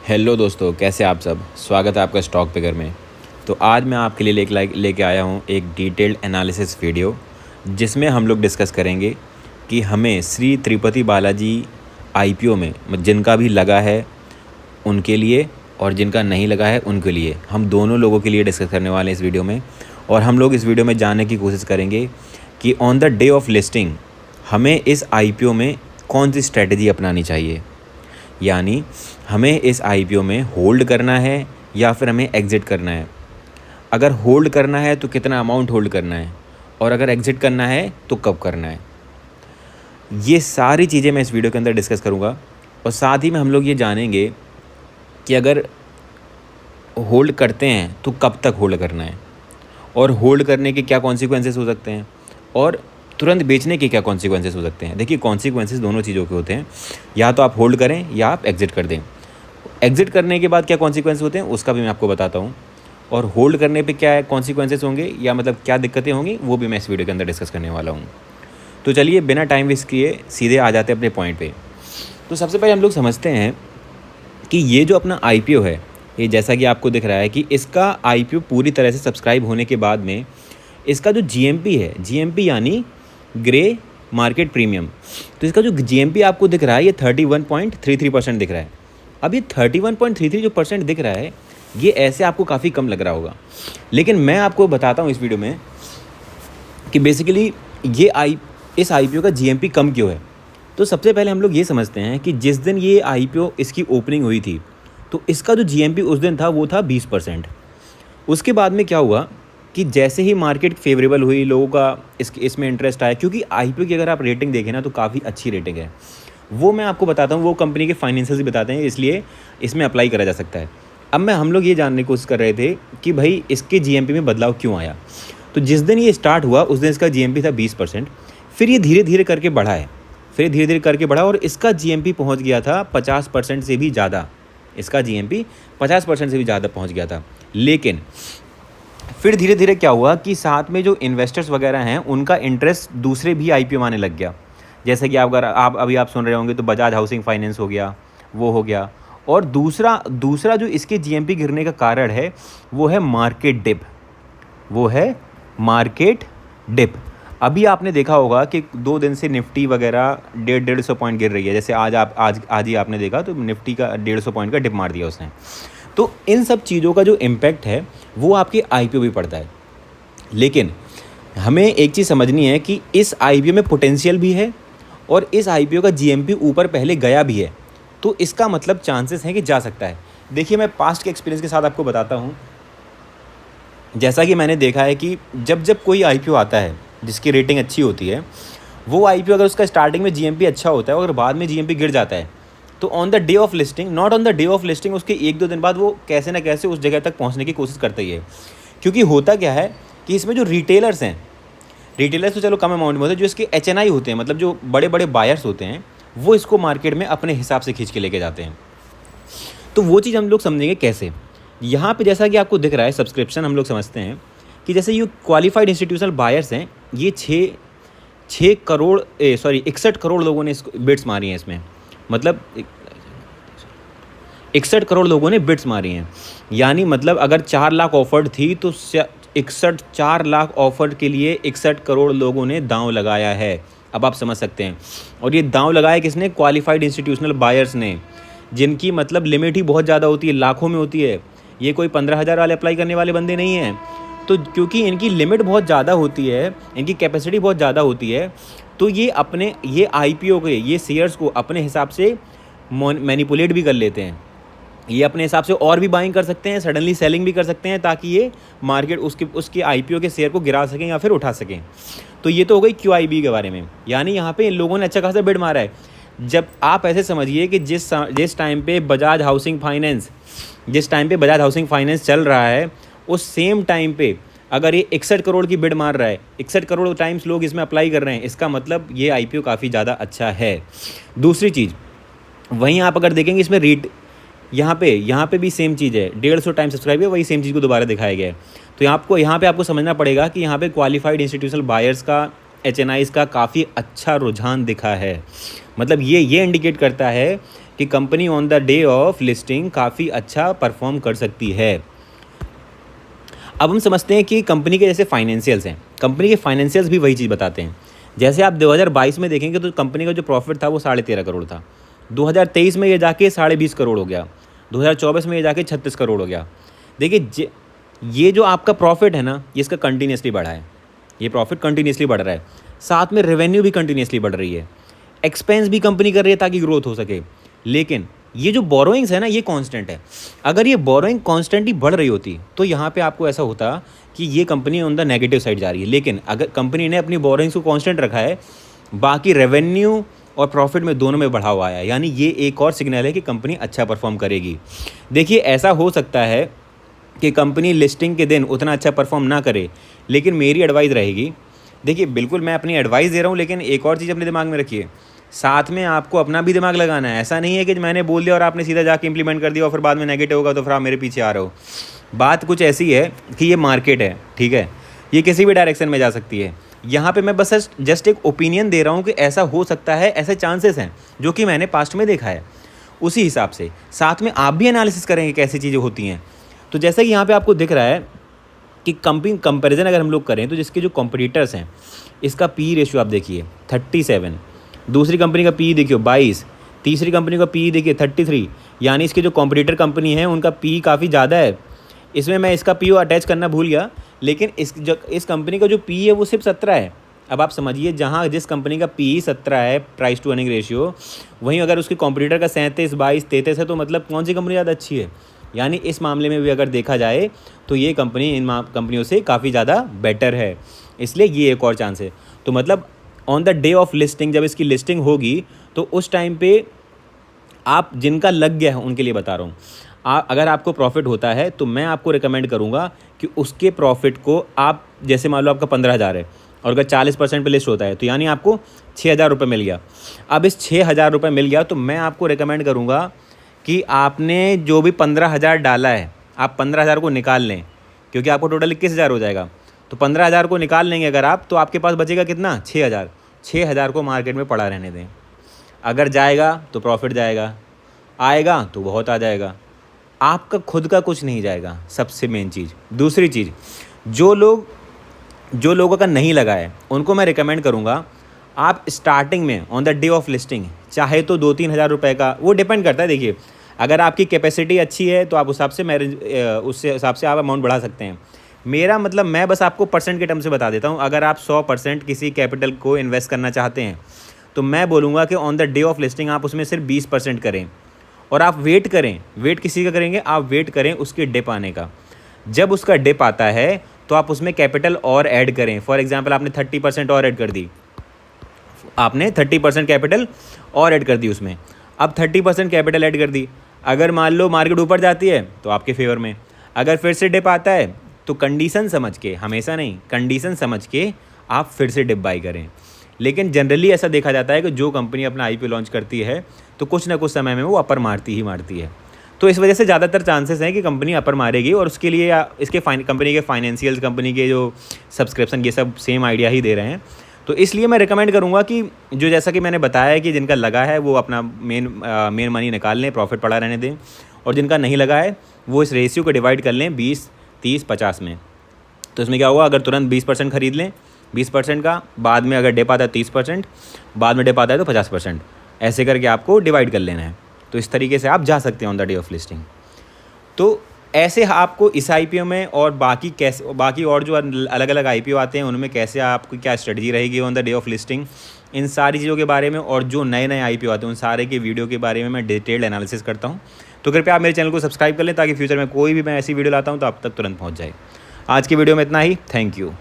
Hello दोस्तों, कैसे आप सब। स्वागत है आपका स्टॉक पिकर में। तो आज मैं आपके लिए लेके आया हूँ एक डिटेल्ड एनालिसिस वीडियो, जिसमें हम लोग डिस्कस करेंगे कि हमें श्री तिरुपति बालाजी आईपीओ में जिनका भी लगा है उनके लिए और जिनका नहीं लगा है उनके लिए, हम दोनों लोगों के लिए डिस्कस करने वाले हैं इस वीडियो में। और हम लोग इस वीडियो में जानने की कोशिश करेंगे कि on the day of listing हमें इस आईपीओ में कौन सी स्ट्रेटजी अपनानी चाहिए, यानी हमें इस आईपीओ में होल्ड करना है या फिर हमें एग्ज़िट करना है। अगर होल्ड करना है तो कितना अमाउंट होल्ड करना है, और अगर एग्ज़िट करना है तो कब करना है। ये सारी चीज़ें मैं इस वीडियो के अंदर डिस्कस करूँगा। और साथ ही में हम लोग ये जानेंगे कि अगर होल्ड करते हैं तो कब तक होल्ड करना है, और होल्ड करने के क्या कॉन्सिक्वेंसेस हो सकते हैं, और तुरंत बेचने के क्या कॉन्सिक्वेंसेस हो सकते हैं। देखिए, कॉन्सिक्वेंसेस दोनों चीज़ों के होते हैं, या तो आप होल्ड करें या आप एग्ज़िट कर दें। एग्ज़िट करने के बाद क्या कॉन्सिक्वेंस होते हैं उसका भी मैं आपको बताता हूँ, और होल्ड करने पे क्या कॉन्सिक्वेंसेस होंगे या मतलब क्या दिक्कतें होंगी वो भी मैं इस वीडियो के अंदर डिस्कस करने वाला हूँ। तो चलिए बिना टाइम वेस्ट किए सीधे आ जाते हैं अपने पॉइंट पे। तो सबसे पहले हम लोग समझते हैं कि ये जो अपना आईपीओ है, ये जैसा कि आपको दिख रहा है कि इसका आईपीओ पूरी तरह से सब्सक्राइब होने के बाद में इसका जो जीएमपी है, जीएमपी यानी ग्रे मार्केट प्रीमियम, तो इसका जो जीएमपी आपको दिख रहा है ये 31.33% दिख रहा है। अब ये 31.33 जो परसेंट दिख रहा है, ये ऐसे आपको काफ़ी कम लग रहा होगा, लेकिन मैं आपको बताता हूँ इस वीडियो में कि बेसिकली इस आईपीओ का जीएमपी कम क्यों है। तो सबसे पहले हम लोग ये समझते हैं कि जिस दिन ये आईपीओ इसकी ओपनिंग हुई थी तो इसका जो जीएमपी उस दिन था वो था 20%। उसके बाद में क्या हुआ कि जैसे ही मार्केट फेवरेबल हुई, लोगों का इसमें इंटरेस्ट आया, क्योंकि आईपीओ की अगर आप रेटिंग देखें ना तो काफ़ी अच्छी रेटिंग है। वो मैं आपको बताता हूँ, वो कंपनी के फाइनेंशियल्स भी बताते हैं, इसलिए इसमें अप्लाई करा जा सकता है। अब हम लोग ये जानने की कोशिश कर रहे थे कि भाई इसके जीएमपी में बदलाव क्यों आया। तो जिस दिन ये स्टार्ट हुआ उस दिन इसका जीएमपी था 20%, फिर ये धीरे धीरे करके बढ़ा है, और इसका जीएमपी पहुँच गया था 50% से भी ज़्यादा। इसका जीएमपी 50% से भी ज़्यादा पहुँच गया था। लेकिन फिर धीरे धीरे क्या हुआ कि साथ में जो इन्वेस्टर्स वगैरह हैं उनका इंटरेस्ट दूसरे भी आईपीओ आने लग गया। जैसे कि अगर आप अभी सुन रहे होंगे तो बजाज हाउसिंग फाइनेंस हो गया, वो हो गया। और दूसरा जो इसके जीएमपी गिरने का कारण है वो है मार्केट डिप। अभी आपने देखा होगा कि 2 दिन से निफ्टी वगैरह 150 पॉइंट गिर रही है। जैसे आज ही आपने देखा तो निफ्टी का 150 पॉइंट का डिप मार दिया उसने। तो इन सब चीज़ों का जो इम्पैक्ट है वो आपके आईपीओ भी पड़ता है। लेकिन हमें एक चीज़ समझनी है कि इस आईपीओ में पोटेंशियल भी है और इस आईपीओ का जीएमपी ऊपर पहले गया भी है, तो इसका मतलब चांसेस हैं कि जा सकता है। देखिए, मैं पास्ट के एक्सपीरियंस के साथ आपको बताता हूँ। जैसा कि मैंने देखा है कि जब कोई आईपीओ आता है जिसकी रेटिंग अच्छी होती है, वो आईपीओ अगर उसका स्टार्टिंग में जीएमपी अच्छा होता है और बाद में जीएमपी गिर जाता है, तो on the day of listing, not on the day of listing, उसके 1-2 दिन बाद वो कैसे ना कैसे उस जगह तक पहुंचने की कोशिश करता ही है। क्योंकि होता क्या है कि इसमें जो रिटेलर्स हैं, रिटेलर्स तो चलो कम अमाउंट में होते हैं, जो इसके एचएनआई होते हैं, मतलब जो बड़े बड़े बायर्स होते हैं, वो इसको मार्केट में अपने हिसाब से खींच के लेके जाते हैं। तो वो चीज़ हम लोग समझेंगे कैसे। यहाँ पे जैसा कि आपको दिख रहा है सब्सक्रिप्शन, हम लोग समझते हैं कि जैसे ये क्वालिफाइड इंस्टीट्यूशनल बायर्स हैं, ये 61 करोड़ लोगों ने इसको बिड्स मारी हैं इसमें, मतलब 61 करोड़ लोगों ने बिड्स मारी हैं। यानी मतलब अगर 4 लाख ऑफर्ड थी तो 4 लाख ऑफर के लिए 61 करोड़ लोगों ने दांव लगाया है। अब आप समझ सकते हैं। और ये दांव लगाया किसने? क्वालिफाइड इंस्टीट्यूशनल बायर्स ने, जिनकी मतलब लिमिट ही बहुत ज़्यादा होती है, लाखों में होती है। ये कोई 15,000 वाले अप्लाई करने वाले बंदे नहीं हैं। तो क्योंकि इनकी लिमिट बहुत ज़्यादा होती है, इनकी कैपेसिटी बहुत ज़्यादा होती है, तो ये आईपीओ के ये शेयर्स को अपने हिसाब से मैनिपुलेट भी कर लेते हैं। ये अपने हिसाब से और भी बाइंग कर सकते हैं, सडनली सेलिंग भी कर सकते हैं, ताकि ये मार्केट उसके आईपीओ के शेयर को गिरा सकें या फिर उठा सकें। तो ये तो हो गई क्यूआईबी के बारे में। यानी यहाँ पे इन लोगों ने अच्छा खासा बिड मारा है। जब आप ऐसे समझिए कि जिस टाइम पे बजाज हाउसिंग फाइनेंस चल रहा है, उस सेम टाइम पे अगर ये 61 करोड़ की बिड मार रहा है, 61 करोड़ टाइम्स लोग इसमें अप्लाई कर रहे हैं, इसका मतलब ये आईपीओ काफ़ी ज़्यादा अच्छा है। दूसरी चीज़, वहीं आप अगर देखेंगे इसमें यहाँ पे भी सेम चीज़ है, 150 टाइम सब्सक्राइब है, वही सेम चीज़ को दोबारा दिखाया गया है। तो यहाँ पे आपको समझना पड़ेगा कि यहाँ पे क्वालिफाइड इंस्टीट्यूशनल बायर्स का, एचएनआईज़ का काफ़ी अच्छा रुझान दिखा है। मतलब ये इंडिकेट करता है कि company on the day of listing काफ़ी अच्छा परफॉर्म कर सकती है। अब हम समझते हैं कि कंपनी के जैसे फाइनेंशियल्स हैं, कंपनी के फाइनेंशियल्स भी वही चीज़ बताते हैं। जैसे आप 2022 में देखेंगे तो कंपनी का जो प्रॉफिट था वो 13.5 करोड़ था, 2023 में ये जाके 20.5 करोड़ हो गया, 2024 में ये जाके 36 करोड़ हो गया। देखिए ये जो आपका प्रॉफिट है ना, ये इसका कंटिन्यूसली बढ़ा है, ये प्रॉफिट कंटिन्यूसली बढ़ रहा है, साथ में रेवेन्यू भी कंटिन्यूसली बढ़ रही है, एक्सपेंस भी कंपनी कर रही है ताकि ग्रोथ हो सके। लेकिन ये जो बोरोइंग्स है ना, ये कांस्टेंट है। अगर ये बोरोइंग कांस्टेंटली बढ़ रही होती तो यहाँ पे आपको ऐसा होता कि ये company on the negative side जा रही है। लेकिन अगर कंपनी ने अपनी बोरोइंग्स को कांस्टेंट रखा है, बाकी रेवेन्यू और प्रॉफिट में दोनों में बढ़ाव आया है, यानी ये एक और सिग्नल है कि कंपनी अच्छा परफॉर्म करेगी। देखिए ऐसा हो सकता है कि कंपनी लिस्टिंग के दिन उतना अच्छा परफॉर्म ना करे, लेकिन मेरी एडवाइस रहेगी, देखिए बिल्कुल मैं अपनी एडवाइस दे रहा हूँ, लेकिन एक और चीज़ अपने दिमाग में रखिए, साथ में आपको अपना भी दिमाग लगाना है। ऐसा नहीं है कि मैंने बोल दिया और आपने सीधा जाके इंप्लीमेंट कर दिया और फिर बाद में नेगेटिव होगा तो फिर आप मेरे पीछे आ रहे हो। बात कुछ ऐसी है कि ये मार्केट है, ठीक है, ये किसी भी डायरेक्शन में जा सकती है। यहाँ पे मैं बस जस्ट एक ओपिनियन दे रहा हूँ कि ऐसा हो सकता है, ऐसे चांसेस हैं जो कि मैंने पास्ट में देखा है। उसी हिसाब से साथ में आप भी एनालिसिस करेंगे कैसी चीज़ें होती हैं। तो जैसा कि यहाँ पे आपको दिख रहा है कि कंपैरिजन अगर हम लोग करें तो जिसके जो कॉम्पिटिटर्स हैं, इसका पी रेशियो आप देखिए 37, दूसरी कंपनी का पी देखिए 22, तीसरी कंपनी का पी देखिए 33, यानी इसके जो कॉम्पिटिटर कंपनी है उनका पी काफ़ी ज़्यादा है। इसमें मैं इसका पी अटैच करना भूल गया, लेकिन इस कंपनी का जो पी है वो सिर्फ 17 है। अब आप समझिए, जहाँ जिस कंपनी का पी 17 है प्राइस टू अर्निंग रेशियो, वहीं अगर उसके कॉम्पिटिटर का 37, 22, 33 है, तो मतलब कौन सी कंपनी ज़्यादा अच्छी है। यानी इस मामले में भी अगर देखा जाए तो ये कंपनी इन कंपनियों से काफ़ी ज़्यादा बेटर है, इसलिए ये एक और चांस है। तो मतलब on the day of listing जब इसकी लिस्टिंग होगी तो उस टाइम पे आप जिनका लग गया है उनके लिए बता रहा हूँ, अगर आपको प्रॉफिट होता है तो मैं आपको रिकमेंड करूँगा कि उसके प्रॉफिट को आप, जैसे मान लो आपका 15,000 है और अगर 40% पे लिस्ट होता है तो यानी आपको 6,000 रुपये मिल गया। अब इस 6,000 रुपये मिल गया तो मैं आपको रिकमेंड करूँगा कि आपने जो भी 15,000 डाला है, आप 15,000 को निकाल लें, क्योंकि आपको टोटल 21,000 हो जाएगा। तो 15,000 को निकाल लेंगे अगर आप, तो आपके पास बचेगा कितना, 6,000। 6,000 को मार्केट में पड़ा रहने दें। अगर जाएगा तो प्रॉफिट जाएगा, आएगा तो बहुत आ जाएगा, आपका खुद का कुछ नहीं जाएगा, सबसे मेन चीज़। दूसरी चीज़, जो लोगों का नहीं लगा है उनको मैं रिकमेंड करूँगा, आप स्टार्टिंग में on the day of listing चाहे तो 2-3 हज़ार रुपये का, वो डिपेंड करता है। देखिए अगर आपकी कैपेसिटी अच्छी है तो आप उस हिसाब से आप अमाउंट बढ़ा सकते हैं। मेरा मतलब, मैं बस आपको परसेंट के टर्म से बता देता हूँ। अगर आप 100% किसी कैपिटल को इन्वेस्ट करना चाहते हैं तो मैं बोलूँगा कि on the day of listing आप उसमें सिर्फ 20% करें और आप वेट करें। वेट किसी का करेंगे, आप वेट करें उसके डिप आने का। जब उसका डिप आता है तो आप उसमें कैपिटल और ऐड करें। फॉर एग्जांपल आपने 30% और ऐड कर दी, आपने 30% कैपिटल और ऐड कर दी उसमें। अब 30% कैपिटल ऐड कर दी, अगर मान लो मार्केट ऊपर जाती है तो आपके फेवर में, अगर फिर से डिप आता है तो कंडीशन समझ के, हमेशा नहीं, कंडीशन समझ के आप फिर से डिप बाई करें। लेकिन जनरली ऐसा देखा जाता है कि जो कंपनी अपना आईपीओ लॉन्च करती है तो कुछ ना कुछ समय में वो अपर मारती ही मारती है। तो इस वजह से ज़्यादातर चांसेस हैं कि कंपनी अपर मारेगी, और उसके लिए इसके कंपनी के फाइनेंशियल्स, कंपनी के जो सब्सक्रिप्शन, ये सब सेम आइडिया ही दे रहे हैं। तो इसलिए मैं रिकमेंड करूँगा कि जो, जैसा कि मैंने बताया है कि जिनका लगा है वो अपना मेन मनी निकाल लें, प्रॉफिट पड़ा रहने दें, और जिनका नहीं लगा है वो इस रेशियो को डिवाइड कर लें 20, 30, 50 में। तो इसमें क्या होगा, अगर तुरंत 20% खरीद लें 20% का, बाद में अगर डिप आता है 30%, बाद में डिप आता है तो 50%, ऐसे करके आपको डिवाइड कर लेना है। तो इस तरीके से आप जा सकते हैं on the day of listing. तो ऐसे आपको इस आईपीओ में और बाकी और जो अलग अलग आईपीओ आते हैं उनमें कैसे आपकी क्या स्ट्रेटजी रहेगी on the day of listing, इन सारी चीज़ों के बारे में, और जो नए नए आईपीओ आते हैं उन सारे के वीडियो के बारे में मैं डिटेल्ड एनालिसिस करता हूँ। तो कृपया आप मेरे चैनल को सब्सक्राइब कर लें ताकि फ्यूचर में कोई भी मैं ऐसी वीडियो लाता हूँ तो आप तक तुरंत पहुँच जाए। आज की वीडियो में इतना ही, थैंक यू।